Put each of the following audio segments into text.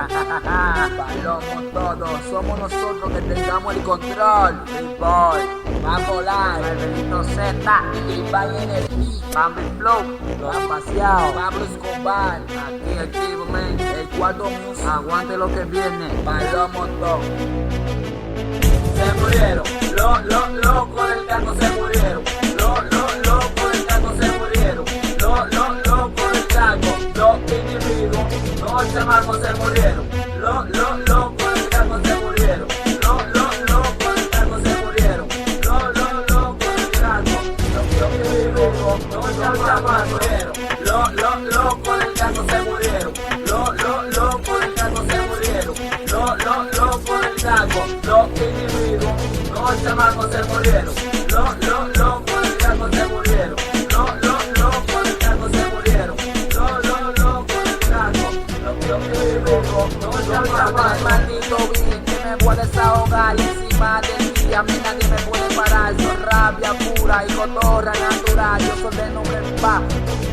Palomos todos, somos nosotros que tengamos el control. Big Boy, va a volar, Marvelito Z, Ibai Energy, Bambi Flow, lo han paseado, Pablo Escobar, aquí activo, man, el cuarto music, aguante lo que viene, Palomos todos. Se murieron, los locos del carro se murieron, los locos del carro se murieron, los locos del carro, los individuos, los chamacos se murieron, los locos del carro se murieron, los locos del carro se murieron, los locos del carro, los individuos, los chamacos se murieron, los locos del carro se murieron, los locos del carro se murieron, los locos del carro, los individuos, los chamacos se murieron, los locos del carro se murieron, los locos del carro se murieron, los locos del carro, los individuos, los chamacos. Maldito beat que me puede desahogar encima de ti, a mí nadie me puede parar, soy rabia pura y cotorra natural, yo soy de nombre va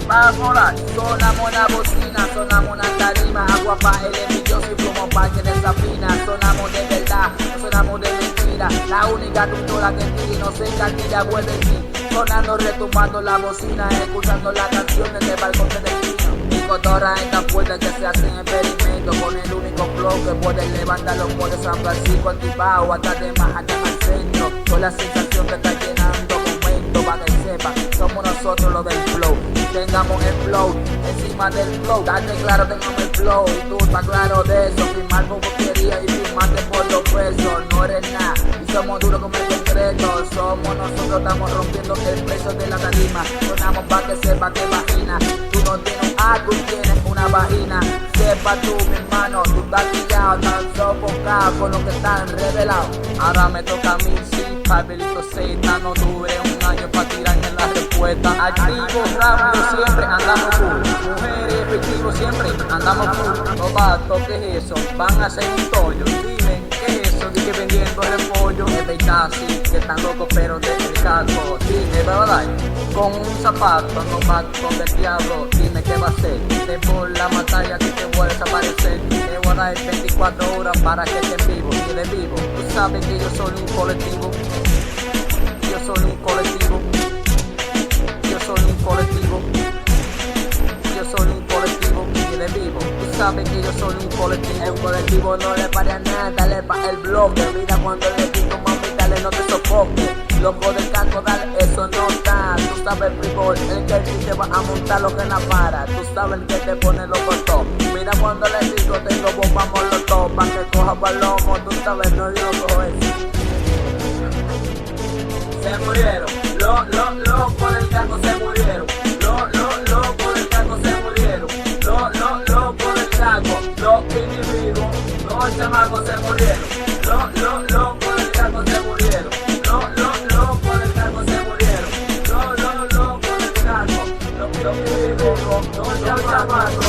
a morar. Sonamos la bocina, sonamos una tarima, agua pa' el envidioso y plomo pa' que desafina. Sonamos de verdad, no sonamos de mentira, la única cultura que tiene no se encantilla, vuelve en sí. Sonando, retumbando la bocina, escuchando las canciones de balcón del vecino. Mi cotorra es tan fuerte que se hacen experimentos con el único flow que puede levantar los de San Francisco, Antibao, hasta de Manhattan al centro. Con la sensación que está llenando momentos, para que sepa, somos nosotros los del flow. Tengamos el flow, encima del flow, date claro, tengamos el flow, y tú estás claro de eso, firmar por boquería y firmarte por los pesos, no eres nada, y somos duros como el concreto, somos nosotros, estamos rompiendo el precio de la tarima, sonamos pa' que sepa que vagina, tú no tienes algo y tienes una vagina, sepa tú mi hermano, tú estás pillado, estás sofocado con lo que están revelados, ahora me toca a mí, sí, Marvelito Z, no dure un año pa' tirarme la respuesta, activo, rápido, siempre andamos full, mujeres efectivos siempre andamos full, no vatos, ¿qué es eso? Van a hacer un tollo, dime, ¿qué es eso? Dije vendiendo repollo, es verdad, sí, que están locos pero de el casco, dime, ¿verdad? Con un zapato, no mato del diablo, dime qué va a hacer, te por la batalla que te voy a desaparecer, te voy a dar 24 horas para que estés vivo, y de vivo, tú sabes que yo soy un colectivo, yo soy un colectivo, yo soy un colectivo, yo soy un colectivo y de vivo, tú sabes que yo soy un colectivo. El colectivo no le pare a nada, dale pa' el bloque, mira cuando le digo mami dale no te sofoque, loco del canto dale eso no está, tú sabes el frigol, el que te va a montar lo que la para, tú sabes el que te pone loco todo, mira cuando le digo tengo bomba molotov, pa' que coja palomo, tú sabes no digo cojo eso. Se murieron, los locos del carro se murieron, los locos del carro se murieron, los locos del carro, los individuos, los chamacos se murieron, los locos del carro se murieron, los locos del carro se murieron, los locos del carro, los individuos, los chamacos.